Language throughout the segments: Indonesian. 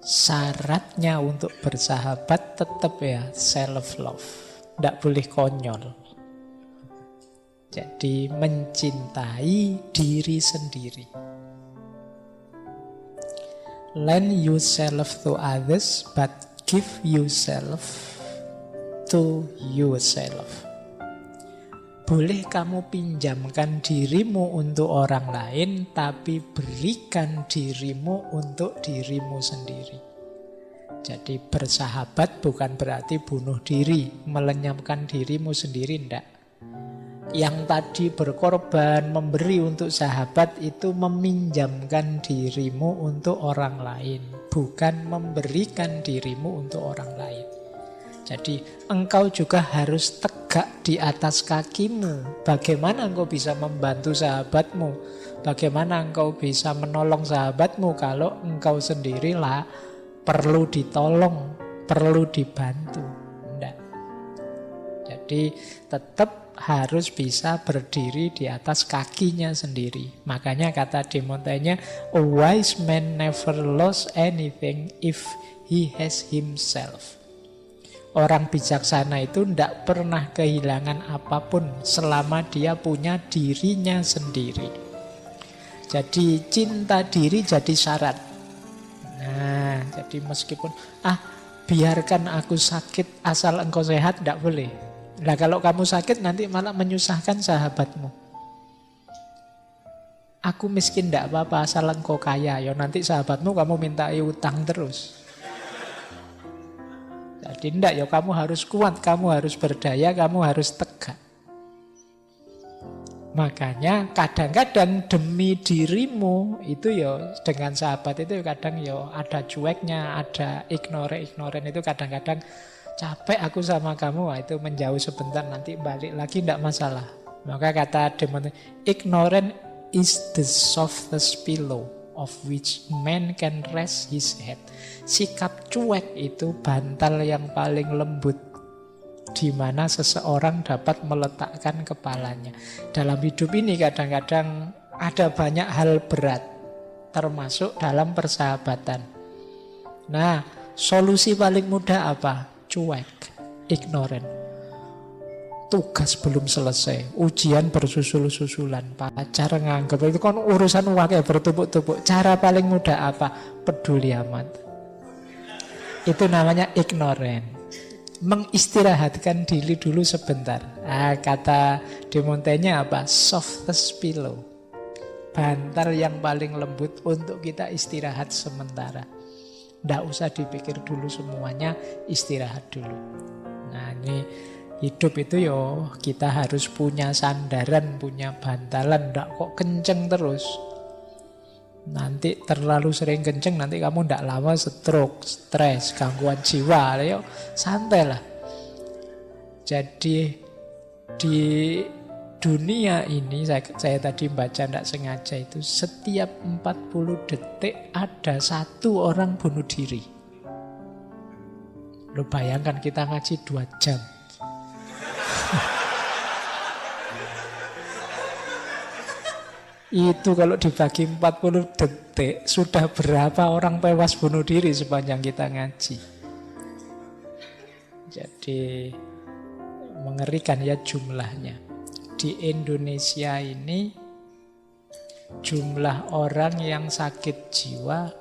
Syaratnya untuk bersahabat tetap ya self love. Tidak boleh konyol. Jadi mencintai diri sendiri. Lend yourself to others, but give yourself to yourself. Boleh kamu pinjamkan dirimu untuk orang lain, tapi berikan dirimu untuk dirimu sendiri. Jadi bersahabat bukan berarti bunuh diri, melenyapkan dirimu sendiri, enggak. Yang tadi berkorban, memberi untuk sahabat itu meminjamkan dirimu untuk orang lain, bukan memberikan dirimu untuk orang lain. Jadi engkau juga harus tegak di atas kakimu. Bagaimana engkau bisa membantu sahabatmu? Bagaimana engkau bisa menolong sahabatmu kalau engkau sendirilah perlu ditolong, perlu dibantu? Enggak. Jadi tetap harus bisa berdiri di atas kakinya sendiri. Makanya kata De Montaigne, a wise man never lost anything if he has himself. Orang bijaksana itu tidak pernah kehilangan apapun selama dia punya dirinya sendiri. Jadi cinta diri jadi syarat. Nah, jadi meskipun biarkan aku sakit asal engkau sehat, tidak boleh. Nah kalau kamu sakit nanti malah menyusahkan sahabatmu. Aku miskin tidak apa-apa asal engkau kaya. Ya nanti sahabatmu kamu minta utang terus. Jadi tidak, ya kamu harus kuat, kamu harus berdaya, kamu harus tegak. Makanya kadang-kadang demi dirimu itu ya dengan sahabat itu kadang ya ada cueknya, ada ignoran itu kadang-kadang capek aku sama kamu, itu menjauh sebentar nanti balik lagi tidak masalah. Maka kata De Montaigne, ignorant is the softest pillow of which man can rest his head. Sikap cuek itu bantal yang paling lembut di mana seseorang dapat meletakkan kepalanya. Dalam hidup ini kadang-kadang ada banyak hal berat, termasuk dalam persahabatan. Nah, solusi paling mudah apa? Cuek, ignorant. Tugas belum selesai, ujian bersusul-susulan, pacar nganggep itu kan urusan wae bertumpuk-tumpuk. Cara paling mudah apa? Peduli amat. Itu namanya ignorant. Mengistirahatkan diri dulu sebentar. Kata De Montaigne apa? Softest pillow. Bantal yang paling lembut untuk kita istirahat sementara. Tidak usah dipikir dulu semuanya, istirahat dulu. Nah ini hidup itu kita harus punya sandaran, punya bantalan. Tidak kok kenceng terus. Nanti terlalu sering kenceng, nanti kamu tidak lama stroke, stres, gangguan jiwa. Santai lah. Jadi di dunia ini, saya tadi baca tidak sengaja itu, setiap 40 detik ada satu orang bunuh diri. Lu bayangkan kita ngaji 2 jam. Itu kalau dibagi 40 detik, sudah berapa orang tewas bunuh diri sepanjang kita ngaji. Jadi mengerikan ya jumlahnya. Di Indonesia ini jumlah orang yang sakit jiwa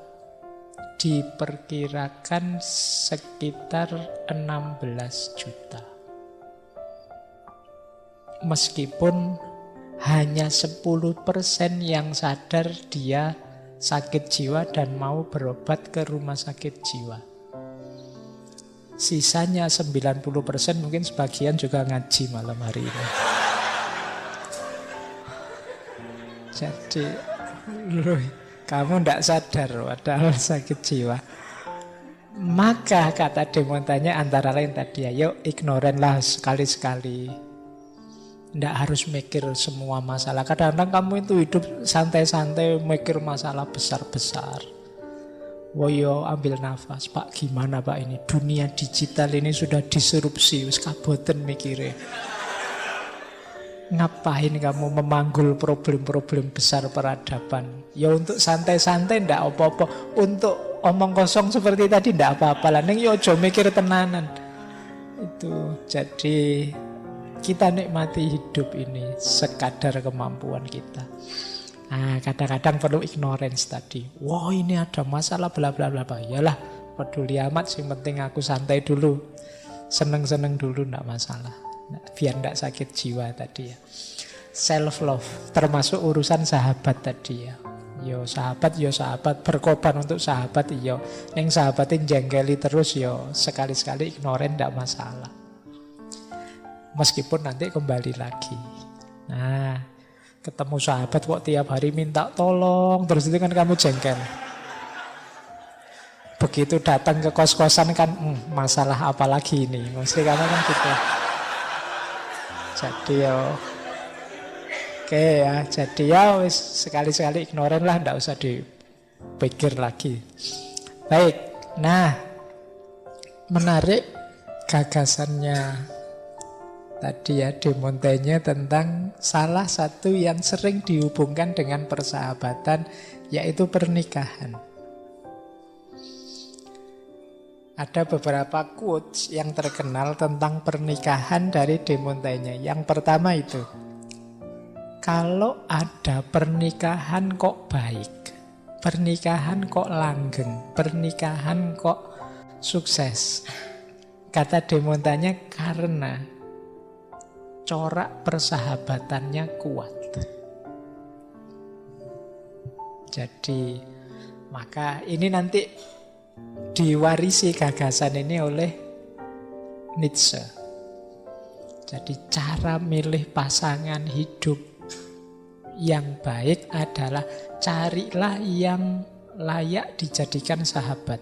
diperkirakan sekitar 16 juta. Meskipun hanya 10% yang sadar dia sakit jiwa dan mau berobat ke rumah sakit jiwa. Sisanya 90% mungkin sebagian juga ngaji malam hari ini. Jadi kamu tidak sadar padahal sakit jiwa. Maka kata De Montaigne antara lain tadi, ayo ignoran lah sekali-sekali. Tidak harus mikir semua masalah. Kadang-kadang kamu itu hidup santai-santai mikir masalah besar-besar. Woyo ambil nafas, Pak gimana Pak ini? Dunia digital ini sudah disrupsi, wis kaboten mikire. Ngapain kamu memanggul problem-problem besar peradaban? Ya untuk santai-santai ndak apa-apa. Untuk omong kosong seperti tadi ndak apa-apa lah. Ning yo aja mikir tenanan. Itu jadi kita nikmati hidup ini sekadar kemampuan kita. Nah, kadang-kadang perlu ignorance tadi. Wah, ini ada masalah bla bla bla. Yalah, peduli amat sih, penting aku santai dulu. Seneng-seneng dulu ndak masalah. Nah, biar ndak sakit jiwa tadi ya. Self love termasuk urusan sahabat tadi ya. Yo sahabat berkorban untuk sahabat yo. Yang sahabatin jenggeli terus yo, sekali-sekali ignoran ndak masalah. Meskipun nanti kembali lagi. Nah, ketemu sahabat kok tiap hari minta tolong terus itu kan kamu jengkel. Begitu datang ke kos-kosan kan masalah apa lagi ini? Mesti kamu kan gitu. Jadi yo oke ya, jadi ya wis sekali-sekali ignoran lah, ndak usah dipikir lagi. Baik, nah menarik gagasannya tadi ya De Montaigne tentang salah satu yang sering dihubungkan dengan persahabatan, yaitu pernikahan. Ada beberapa quotes yang terkenal tentang pernikahan dari De Montaigne. Yang pertama itu, kalau ada pernikahan kok baik, pernikahan kok langgeng, pernikahan kok sukses. Kata De Montaigne karena corak persahabatannya kuat. Jadi maka ini nanti diwarisi gagasan ini oleh Nietzsche. Jadi cara milih pasangan hidup yang baik adalah carilah yang layak dijadikan sahabat,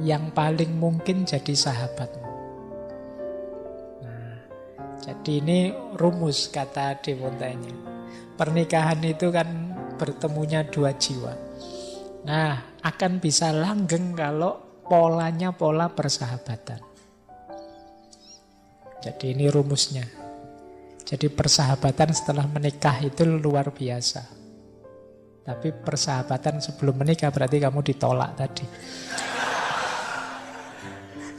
yang paling mungkin jadi sahabatmu. Nah, jadi ini rumus kata De Montaigne. Pernikahan itu kan bertemunya dua jiwa. Nah, akan bisa langgeng kalau polanya pola persahabatan. Jadi ini rumusnya. Jadi persahabatan setelah menikah itu luar biasa. Tapi persahabatan sebelum menikah berarti kamu ditolak tadi.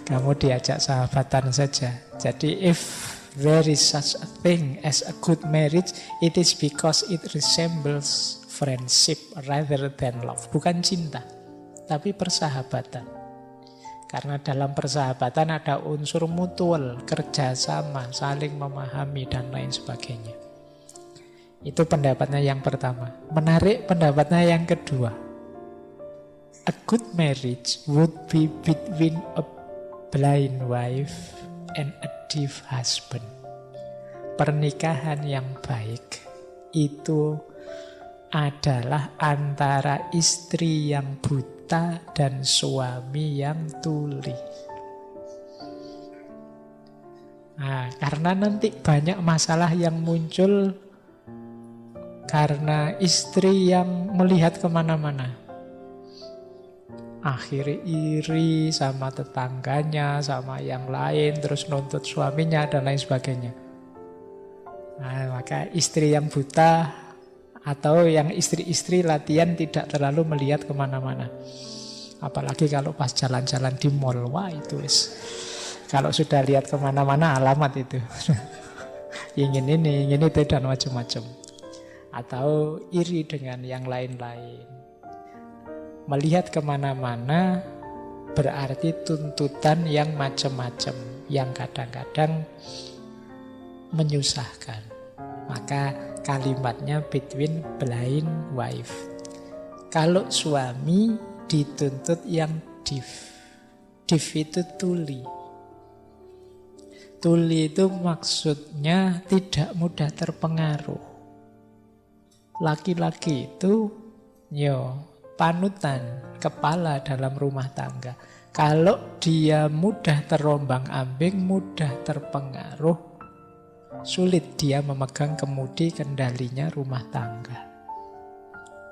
Kamu diajak sahabatan saja. Jadi if there is such a thing as a good marriage, it is because it resembles friendship rather than love. Bukan cinta, tapi persahabatan. Karena dalam persahabatan ada unsur mutual, kerjasama, saling memahami, dan lain sebagainya. Itu pendapatnya yang pertama. Menarik pendapatnya yang kedua. A good marriage would be between a blind wife and a deaf husband. Pernikahan yang baik itu adalah antara istri yang buta dan suami yang tuli. Nah, karena nanti banyak masalah yang muncul karena istri yang melihat kemana-mana. Akhirnya iri sama tetangganya, sama yang lain, terus nuntut suaminya dan lain sebagainya. Nah, maka istri yang buta atau yang istri-istri latihan tidak terlalu melihat kemana-mana. Apalagi kalau pas jalan-jalan di mall, wah itu kalau sudah lihat kemana-mana alamat itu. Ingin ini, ingin itu dan macam-macam. Atau iri dengan yang lain-lain. Melihat kemana-mana berarti tuntutan yang macam-macam, yang kadang-kadang menyusahkan. Maka kalimatnya between blind wife. Kalau suami dituntut yang deaf. Deaf itu tuli. Tuli itu maksudnya tidak mudah terpengaruh. Laki-laki itu panutan, kepala dalam rumah tangga. Kalau dia mudah terombang-ambing, mudah terpengaruh, sulit dia memegang kemudi kendalinya rumah tangga.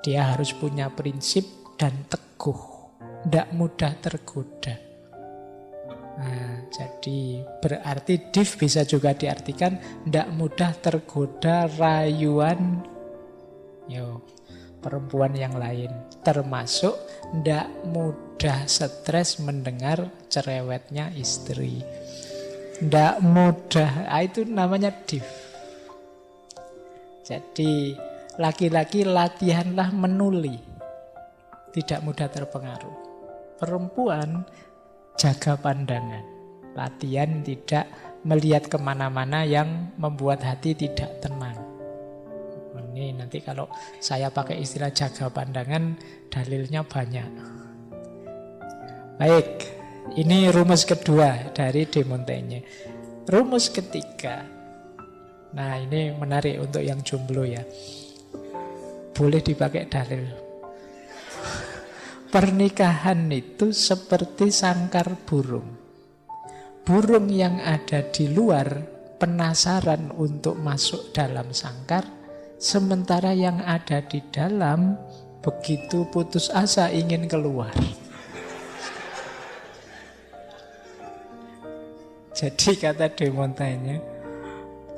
Dia harus punya prinsip dan teguh, tidak mudah tergoda. Nah, jadi berarti deaf bisa juga diartikan tidak mudah tergoda rayuan perempuan yang lain. Termasuk ndak mudah stres mendengar cerewetnya istri. Ndak mudah, itu namanya div. Jadi laki-laki latihanlah menuli, tidak mudah terpengaruh. Perempuan jaga pandangan, latihan tidak melihat kemana-mana yang membuat hati tidak tenang. Ini nanti kalau saya pakai istilah jaga pandangan, dalilnya banyak. Baik, ini rumus kedua dari De Montaigne. Rumus ketiga, nah ini menarik untuk yang jomblo ya. Boleh dipakai dalil. Pernikahan itu seperti sangkar burung. Burung yang ada di luar penasaran untuk masuk dalam sangkar, sementara yang ada di dalam begitu putus asa ingin keluar. Jadi kata De Montaigne,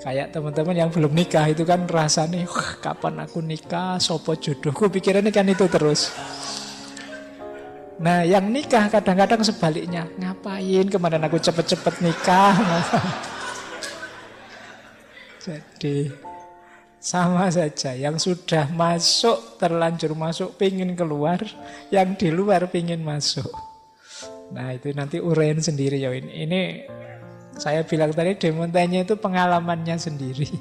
kayak teman-teman yang belum nikah itu kan rasanya, kapan aku nikah, sopo jodohku, pikirannya kan itu terus. Nah yang nikah kadang-kadang sebaliknya, ngapain kemarin aku cepet-cepet nikah. Jadi sama saja, yang sudah masuk, terlanjur masuk, pingin keluar, yang di luar pingin masuk. Nah itu nanti uraian sendiri ya. Ini saya bilang tadi De Montaigne itu pengalamannya sendiri.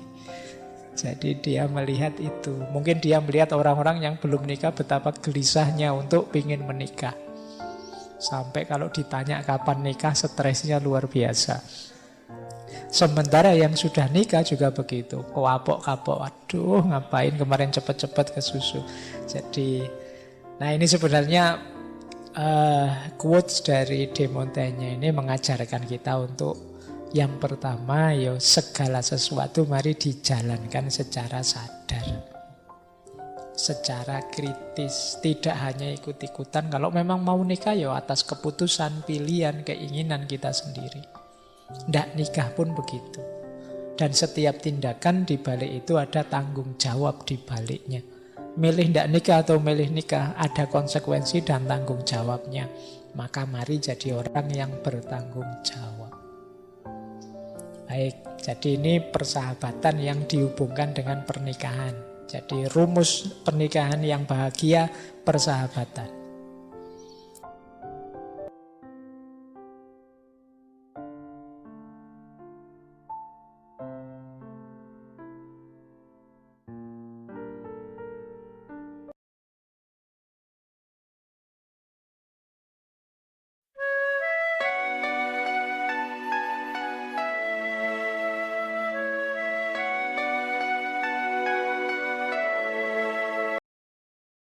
Jadi dia melihat itu. Mungkin dia melihat orang-orang yang belum nikah betapa gelisahnya untuk pingin menikah. Sampai kalau ditanya kapan nikah, stresnya luar biasa. Sementara yang sudah nikah juga begitu. Kewapok-kapok, aduh ngapain kemarin cepet-cepet ke susu. Jadi, nah ini sebenarnya quotes dari De Montaigne ini mengajarkan kita untuk yang pertama, ya segala sesuatu mari dijalankan secara sadar, secara kritis, tidak hanya ikut-ikutan. Kalau memang mau nikah ya atas keputusan, pilihan, keinginan kita sendiri. Ndak nikah pun begitu. Dan setiap tindakan di balik itu ada tanggung jawab di baliknya. Milih ndak nikah atau milih nikah ada konsekuensi dan tanggung jawabnya. Maka mari jadi orang yang bertanggung jawab. Baik, jadi ini persahabatan yang dihubungkan dengan pernikahan. Jadi rumus pernikahan yang bahagia, persahabatan.